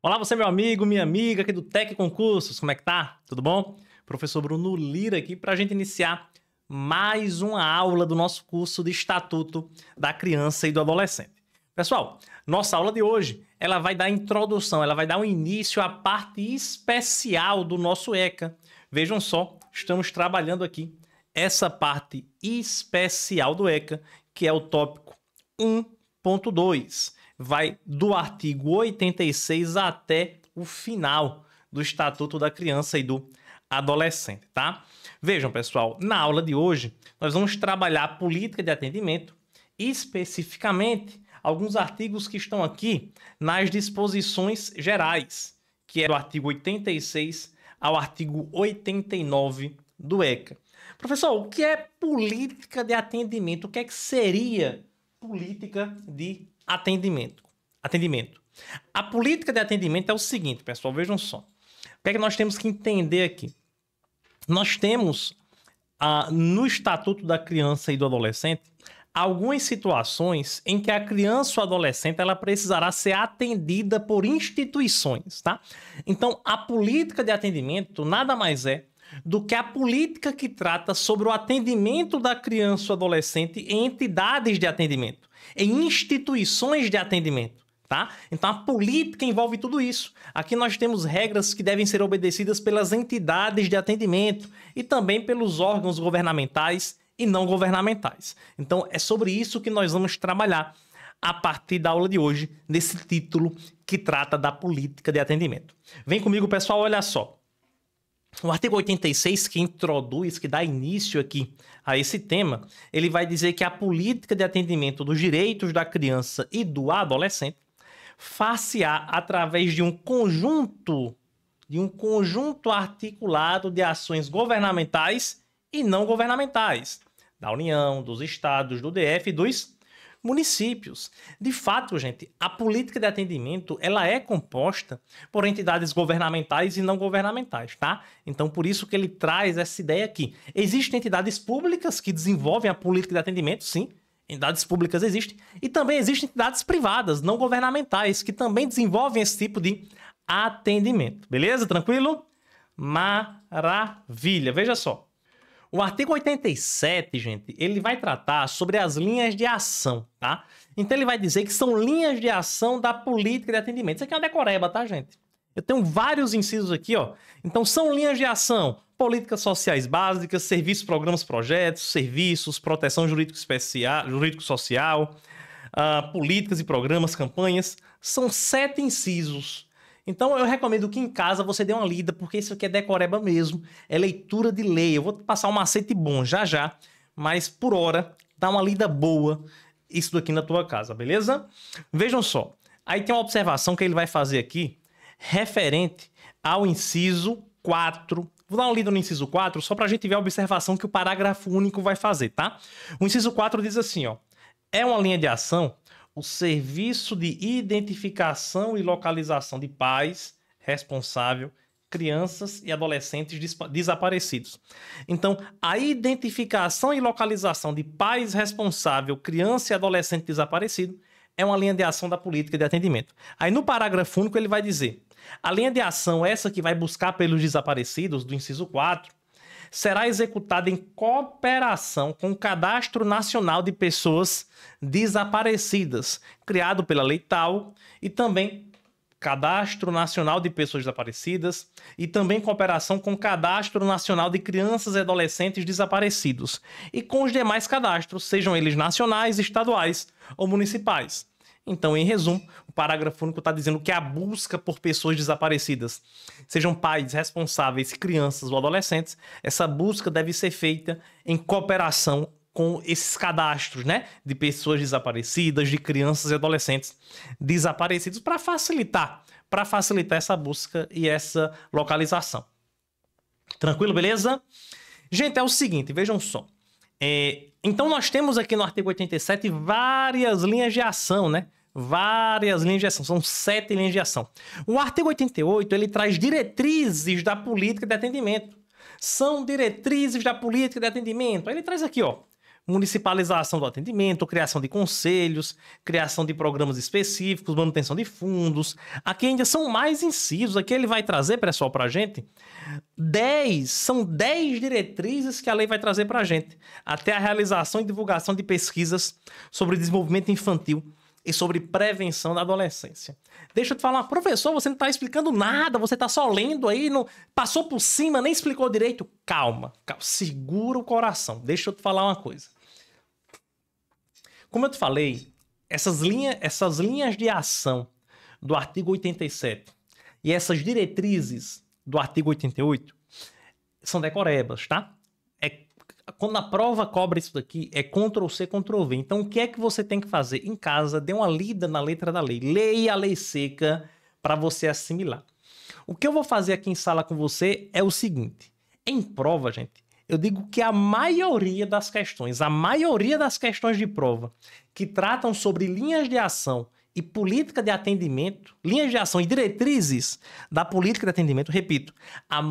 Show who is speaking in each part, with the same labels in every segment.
Speaker 1: Olá, você meu amigo, minha amiga aqui do Tec Concursos, como é que tá? Tudo bom? Professor Bruno Lira aqui para a gente iniciar mais uma aula do nosso curso de Estatuto da Criança e do Adolescente. Pessoal, nossa aula de hoje, ela vai dar introdução, ela vai dar um início à parte especial do nosso ECA. Vejam só, estamos trabalhando aqui essa parte especial do ECA, que é o tópico 1.2. Vai do artigo 86 até o final do Estatuto da Criança e do Adolescente, tá? Vejam, pessoal, na aula de hoje, nós vamos trabalhar a política de atendimento, especificamente alguns artigos que estão aqui nas disposições gerais, que é do artigo 86 ao artigo 89 do ECA. Professor, o que é política de atendimento? O que é que seria política de atendimento? A política de atendimento é o seguinte, pessoal, vejam só. O que é que nós temos que entender aqui? Nós temos, no Estatuto da Criança e do Adolescente, algumas situações em que a criança ou adolescente ela precisará ser atendida por instituições, tá? Então, a política de atendimento nada mais é do que a política que trata sobre o atendimento da criança ou adolescente em entidades de atendimento, em instituições de atendimento, tá? Então, a política envolve tudo isso. Aqui nós temos regras que devem ser obedecidas pelas entidades de atendimento e também pelos órgãos governamentais e não governamentais. Então, é sobre isso que nós vamos trabalhar a partir da aula de hoje, nesse título que trata da política de atendimento. Vem comigo, pessoal, olha só. O artigo 86, que introduz, que dá início aqui a esse tema, ele vai dizer que a política de atendimento dos direitos da criança e do adolescente far-se-á através de um conjunto articulado de ações governamentais e não governamentais, da União, dos estados, do DF e dos municípios. De fato, gente, a política de atendimento ela é composta por entidades governamentais e não governamentais, tá? Então, por isso que ele traz essa ideia aqui. Existem entidades públicas que desenvolvem a política de atendimento, sim, entidades públicas existem, e também existem entidades privadas, não governamentais, que também desenvolvem esse tipo de atendimento. Beleza? Tranquilo? Maravilha! Veja só. O artigo 87, gente, ele vai tratar sobre as linhas de ação, tá? Então ele vai dizer que são linhas de ação da política de atendimento. Isso aqui é uma decoreba, tá, gente? Eu tenho vários incisos aqui, ó. Então são linhas de ação, políticas sociais básicas, serviços, programas, projetos, serviços, proteção jurídico-social, políticas e programas, campanhas. São 7 incisos. Então eu recomendo que em casa você dê uma lida, porque isso aqui é decoreba mesmo, é leitura de lei. Eu vou passar um macete bom já, mas por hora dá uma lida boa isso daqui na tua casa, beleza? Vejam só, aí tem uma observação que ele vai fazer aqui, referente ao inciso 4. Vou dar uma lida no inciso 4, só para a gente ver a observação que o parágrafo único vai fazer, tá? O inciso 4 diz assim, ó, é uma linha de ação o serviço de identificação e localização de pais, responsável, crianças e adolescentes desaparecidos. Então, a identificação e localização de pais responsável, criança e adolescente desaparecido é uma linha de ação da política de atendimento. Aí no parágrafo único ele vai dizer, a linha de ação essa que vai buscar pelos desaparecidos, do inciso 4, será executada em cooperação com o Cadastro Nacional de Pessoas Desaparecidas, criado pela Lei tal, e também Cadastro Nacional de Pessoas Desaparecidas, e também cooperação com o Cadastro Nacional de Crianças e Adolescentes Desaparecidos, e com os demais cadastros, sejam eles nacionais, estaduais ou municipais. Então, em resumo, o parágrafo único está dizendo que a busca por pessoas desaparecidas, sejam pais, responsáveis, crianças ou adolescentes, essa busca deve ser feita em cooperação com esses cadastros, né, de pessoas desaparecidas, de crianças e adolescentes desaparecidos, para facilitar essa busca e essa localização. Tranquilo, beleza? Gente, é o seguinte, vejam só. Então nós temos aqui no artigo 87 várias linhas de ação, né? Várias linhas de ação, são 7 linhas de ação. O artigo 88, ele traz diretrizes da política de atendimento. são diretrizes da política de atendimento. Aí ele traz aqui, ó, municipalização do atendimento, criação de conselhos, criação de programas específicos, manutenção de fundos. Aqui ainda são mais incisos. Aqui ele vai trazer, pessoal, para a gente 10 diretrizes que a lei vai trazer para a gente. Até a realização e divulgação de pesquisas sobre desenvolvimento infantil e sobre prevenção da adolescência. Deixa eu te falar, professor, você não está explicando nada, você está só lendo aí, não passou por cima, nem explicou direito. Calma, segura o coração. Deixa eu te falar uma coisa. Como eu te falei, essas linhas de ação do artigo 87 e essas diretrizes do artigo 88 são decorebas, tá? Quando a prova cobra isso daqui, é Ctrl+C, Ctrl+V. Então, o que é que você tem que fazer? Em casa, dê uma lida na letra da lei. Leia a lei seca para você assimilar. O que eu vou fazer aqui em sala com você é o seguinte. Em prova, gente, eu digo que a maioria das questões de prova que tratam sobre linhas de ação e política de atendimento, linhas de ação e diretrizes da política de atendimento, repito, a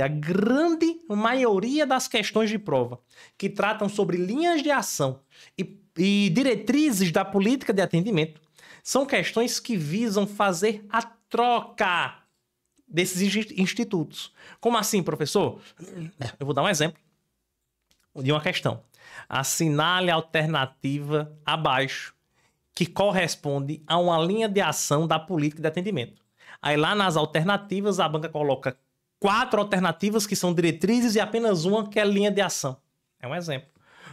Speaker 1: grande maioria das questões de prova que tratam sobre linhas de ação e diretrizes da política de atendimento são questões que visam fazer a troca desses institutos. Como assim, professor? Eu vou dar um exemplo de uma questão. Assinale a alternativa abaixo que corresponde a uma linha de ação da política de atendimento. Aí lá nas alternativas, a banca coloca 4 alternativas que são diretrizes e apenas uma que é linha de ação. É um exemplo.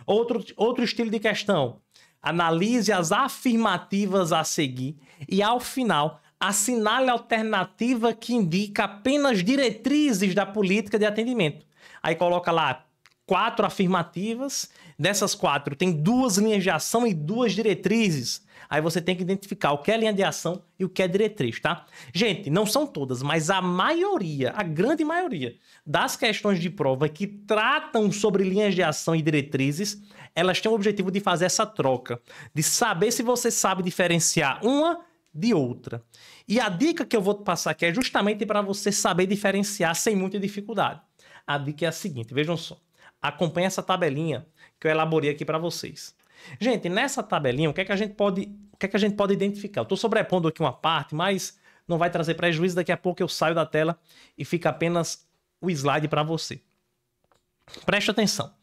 Speaker 1: Outro estilo de questão. Analise as afirmativas a seguir e, ao final, assinale a alternativa que indica apenas diretrizes da política de atendimento. Aí coloca lá 4 afirmativas. Dessas 4, tem 2 linhas de ação e 2 diretrizes. Aí você tem que identificar o que é linha de ação e o que é diretriz, tá? Gente, não são todas, mas a maioria, a grande maioria das questões de prova que tratam sobre linhas de ação e diretrizes, elas têm o objetivo de fazer essa troca, de saber se você sabe diferenciar uma de outra. E a dica que eu vou te passar aqui é justamente para você saber diferenciar sem muita dificuldade. A dica é a seguinte, vejam só. Acompanhe essa tabelinha que eu elaborei aqui para vocês. Gente, nessa tabelinha, o que é que a gente pode identificar? Eu estou sobrepondo aqui uma parte, mas não vai trazer prejuízo. Daqui a pouco eu saio da tela e fica apenas o slide para você. Preste atenção.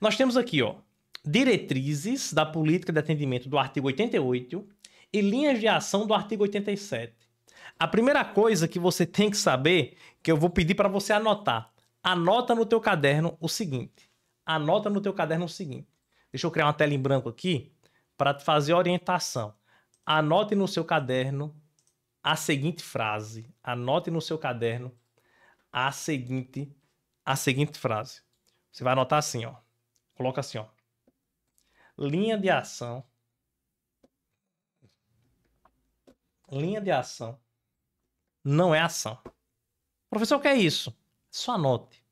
Speaker 1: Nós temos aqui, ó, diretrizes da política de atendimento do artigo 88 e linhas de ação do artigo 87. A primeira coisa que você tem que saber, que eu vou pedir para você anotar, anota no teu caderno o seguinte. Deixa eu criar uma tela em branco aqui para te fazer orientação. Anote no seu caderno a seguinte frase. Anote no seu caderno a seguinte frase. Você vai anotar assim, ó. Coloca assim, ó. Linha de ação. Linha de ação não é ação. Professor, o que é isso? Só anote.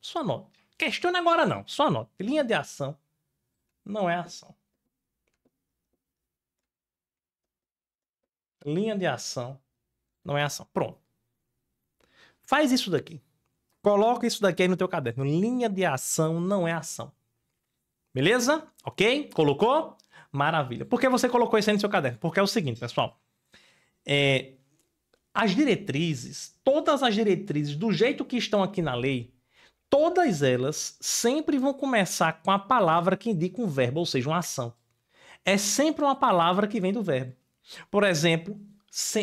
Speaker 1: Questione agora não. Só anote. Linha de ação não é ação. Linha de ação não é ação. Pronto. Faz isso daqui. Coloca isso daqui aí no teu caderno. Linha de ação não é ação. Beleza? Ok? Colocou? Maravilha. Por que você colocou isso aí no seu caderno? Porque é o seguinte, pessoal. As diretrizes, todas as diretrizes, do jeito que estão aqui na lei, todas elas sempre vão começar com a palavra que indica um verbo, ou seja, uma ação. É sempre uma palavra que vem do verbo. Por exemplo,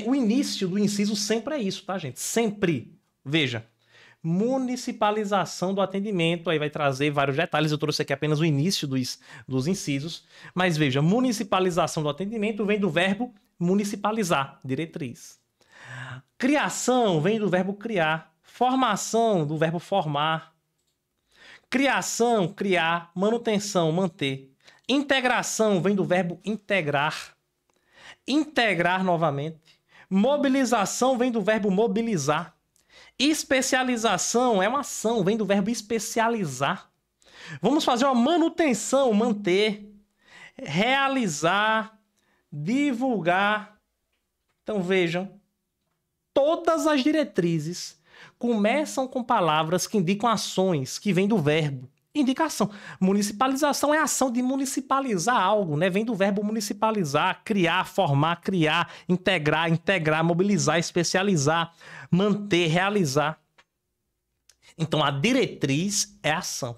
Speaker 1: o início do inciso sempre é isso, tá, gente? Sempre. Veja, municipalização do atendimento, aí vai trazer vários detalhes, eu trouxe aqui apenas o início dos incisos, mas veja, municipalização do atendimento vem do verbo municipalizar, diretriz. Criação vem do verbo criar, formação do verbo formar, criação, criar, manutenção, manter, integração vem do verbo integrar, integrar novamente, mobilização vem do verbo mobilizar, especialização é uma ação, vem do verbo especializar. Vamos fazer uma manutenção, manter, realizar, divulgar. Então vejam, todas as diretrizes começam com palavras que indicam ações, que vêm do verbo. Indicação. Municipalização é a ação de municipalizar algo, né? Vem do verbo municipalizar, criar, formar, criar, integrar, mobilizar, especializar, manter, realizar. Então, a diretriz é ação.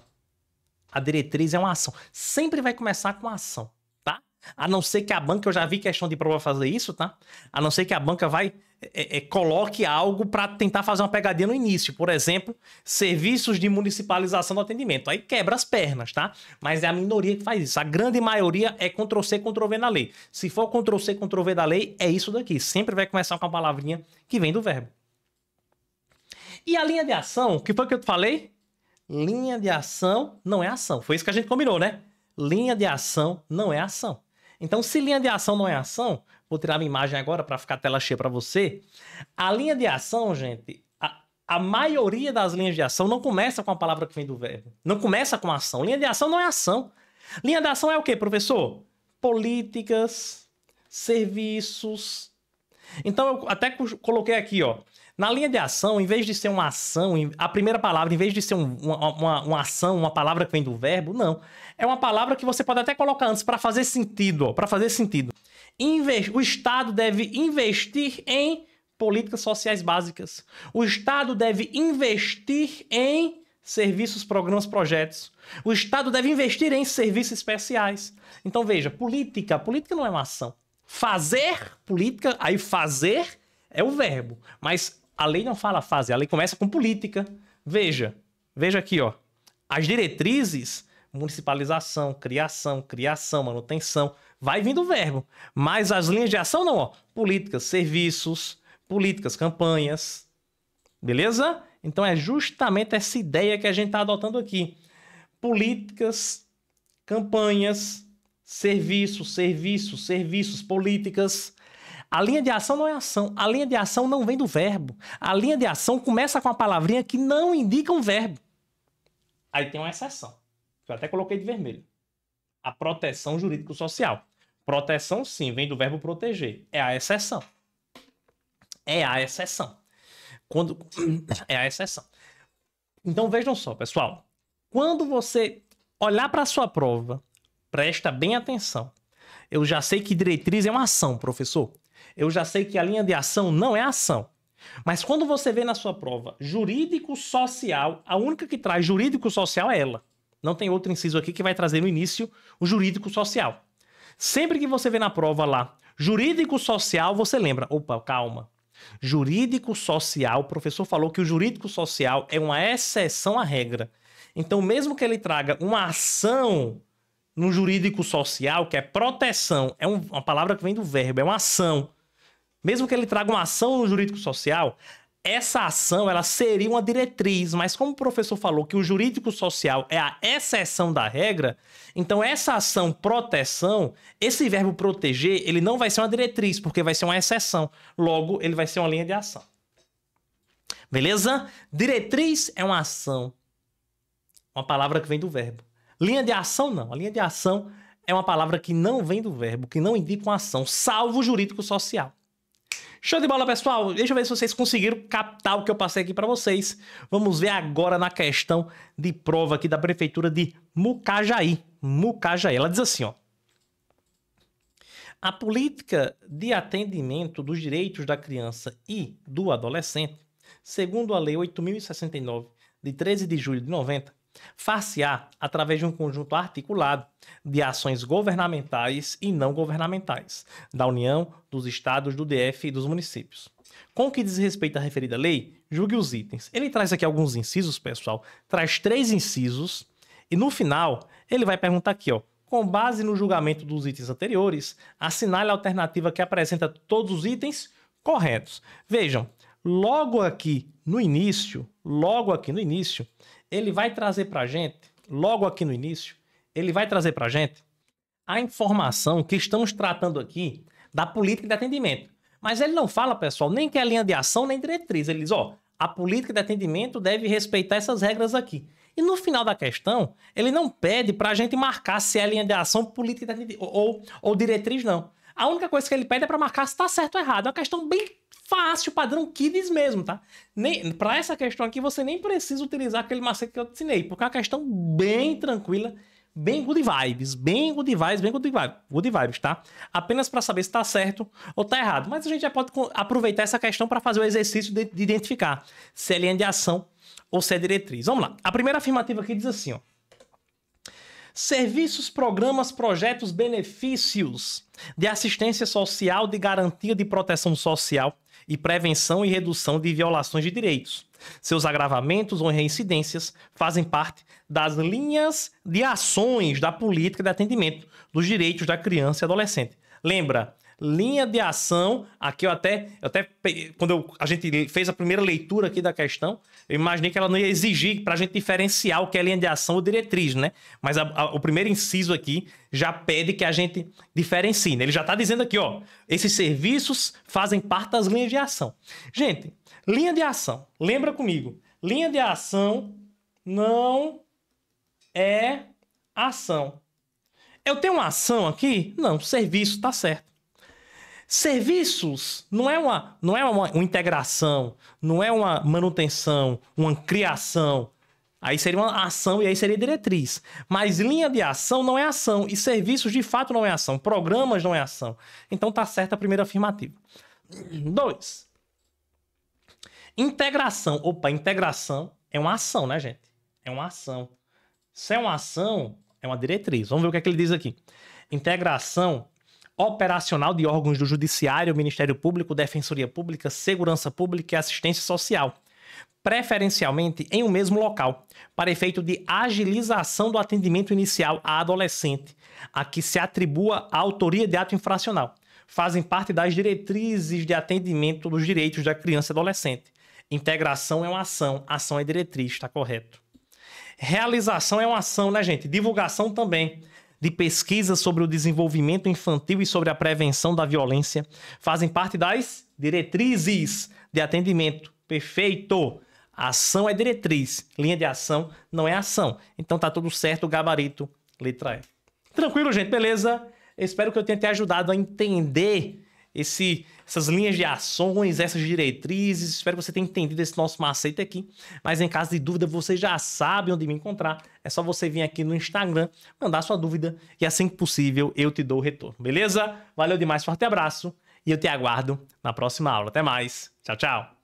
Speaker 1: A diretriz é uma ação. Sempre vai começar com ação, tá? A não ser que a banca, eu já vi questão de prova fazer isso, tá? A não ser que a banca coloque algo para tentar fazer uma pegadinha no início. Por exemplo, serviços de municipalização do atendimento. Aí quebra as pernas, tá? Mas é a minoria que faz isso. A grande maioria é Ctrl+C, Ctrl+V na lei. Se for Ctrl+C, Ctrl+V da lei, é isso daqui. Sempre vai começar com a palavrinha que vem do verbo. E a linha de ação, o que foi que eu te falei? Linha de ação não é ação. Foi isso que a gente combinou, né? Linha de ação não é ação. Então, se linha de ação não é ação, vou tirar minha imagem agora para ficar a tela cheia para você. A linha de ação, gente, a maioria das linhas de ação não começa com a palavra que vem do verbo. Não começa com ação. Linha de ação não é ação. Linha de ação é o quê, professor? Políticas, serviços. Então, eu até coloquei aqui, ó. Na linha de ação, em vez de ser uma ação, a primeira palavra, em vez de ser uma ação, uma palavra que vem do verbo, não. É uma palavra que você pode até colocar antes para fazer sentido, ó, para fazer sentido. O Estado deve investir em políticas sociais básicas. O Estado deve investir em serviços, programas, projetos. O Estado deve investir em serviços especiais. Então, veja, política não é uma ação. Fazer política, aí fazer é o verbo, mas a lei não fala fazer, a lei começa com política. Veja aqui, ó. As diretrizes, municipalização, criação, manutenção, vai vindo o verbo. Mas as linhas de ação não, ó. Políticas, serviços, políticas, campanhas. Beleza? Então é justamente essa ideia que a gente está adotando aqui. Políticas, campanhas, serviços, políticas. A linha de ação não é ação. A linha de ação não vem do verbo. A linha de ação começa com a palavrinha que não indica um verbo. Aí tem uma exceção, que eu até coloquei de vermelho. A proteção jurídico-social. Proteção, sim, vem do verbo proteger. É a exceção. É a exceção. É a exceção. Então vejam só, pessoal. Quando você olhar para a sua prova, presta bem atenção. Eu já sei que diretriz é uma ação, professor. Eu já sei que a linha de ação não é ação. Mas quando você vê na sua prova jurídico-social, a única que traz jurídico-social é ela. Não tem outro inciso aqui que vai trazer no início o jurídico-social. Sempre que você vê na prova lá jurídico-social, você lembra. Opa, calma. Jurídico-social, o professor falou que o jurídico-social é uma exceção à regra. Então, mesmo que ele traga uma ação no jurídico-social, que é proteção, é uma palavra que vem do verbo, é uma ação. Mesmo que ele traga uma ação no jurídico-social, essa ação ela seria uma diretriz, mas como o professor falou que o jurídico-social é a exceção da regra, então essa ação proteção, esse verbo proteger, ele não vai ser uma diretriz, porque vai ser uma exceção. Logo, ele vai ser uma linha de ação. Beleza? Diretriz é uma ação, uma palavra que vem do verbo. Linha de ação, não. A linha de ação é uma palavra que não vem do verbo, que não indica uma ação, salvo o jurídico-social. Show de bola, pessoal. Deixa eu ver se vocês conseguiram captar o que eu passei aqui para vocês. Vamos ver agora na questão de prova aqui da Prefeitura de Mucajaí. Mucajaí. Ela diz assim, ó. A política de atendimento dos direitos da criança e do adolescente, segundo a Lei 8.069, de 13 de julho de 90, far-se-á através de um conjunto articulado de ações governamentais e não governamentais, da União, dos Estados, do DF e dos municípios. Com o que diz respeito à referida lei, julgue os itens. Ele traz aqui alguns incisos, pessoal, traz 3 incisos, e no final ele vai perguntar aqui, ó, com base no julgamento dos itens anteriores, assinale a alternativa que apresenta todos os itens corretos. Vejam, logo aqui no início, ele vai trazer para a gente, a informação que estamos tratando aqui da política de atendimento. Mas ele não fala, pessoal, nem que é linha de ação, nem diretriz. Ele diz, ó, a política de atendimento deve respeitar essas regras aqui. E no final da questão, ele não pede para a gente marcar se é linha de ação, política de atendimento ou diretriz, não. A única coisa que ele pede é para marcar se está certo ou errado. É uma questão bem fácil, padrão Kids mesmo, tá? Para essa questão aqui, você nem precisa utilizar aquele macete que eu te ensinei, porque é uma questão bem tranquila, bem good vibes, good vibes, tá? Apenas para saber se tá certo ou tá errado. Mas a gente já pode aproveitar essa questão para fazer o exercício de identificar se é linha de ação ou se é diretriz. Vamos lá. A primeira afirmativa aqui diz assim, ó. Serviços, programas, projetos, benefícios de assistência social, de garantia de proteção social e prevenção e redução de violações de direitos. Seus agravamentos ou reincidências fazem parte das linhas de ações da política de atendimento dos direitos da criança e adolescente. Lembra? Linha de ação, aqui quando a gente fez a primeira leitura aqui da questão, eu imaginei que ela não ia exigir para a gente diferenciar o que é linha de ação ou diretriz, né? Mas o primeiro inciso aqui já pede que a gente diferencie, né? Ele já está dizendo aqui, ó, esses serviços fazem parte das linhas de ação. Gente, linha de ação, lembra comigo, linha de ação não é ação. Eu tenho uma ação aqui? Não, serviço, tá certo. Serviços não é uma integração, não é uma manutenção, uma criação. Aí seria uma ação e aí seria diretriz. Mas linha de ação não é ação e serviços de fato não é ação. Programas não é ação. Então tá certa a primeira afirmativa. 2. Integração. Opa, integração é uma ação, né, gente? É uma ação. Se é uma ação, é uma diretriz. Vamos ver o que é que ele diz aqui. Integração operacional de órgãos do Judiciário, Ministério Público, Defensoria Pública, Segurança Pública e Assistência Social, preferencialmente em um mesmo local, para efeito de agilização do atendimento inicial a adolescente, a que se atribua a autoria de ato infracional. Fazem parte das diretrizes de atendimento dos direitos da criança e adolescente. Integração é uma ação é diretriz, está correto. Realização é uma ação, né, gente? Divulgação também. De pesquisa sobre o desenvolvimento infantil e sobre a prevenção da violência, fazem parte das diretrizes de atendimento. Perfeito! Ação é diretriz, linha de ação não é ação. Então tá tudo certo, gabarito, letra E. Tranquilo, gente? Beleza? Eu espero que eu tenha te ajudado a entender essas linhas de ações, essas diretrizes. Espero que você tenha entendido esse nosso macete aqui. Mas em caso de dúvida, você já sabe onde me encontrar. É só você vir aqui no Instagram, mandar sua dúvida e assim que possível eu te dou o retorno. Beleza? Valeu demais, forte abraço e eu te aguardo na próxima aula. Até mais. Tchau, tchau.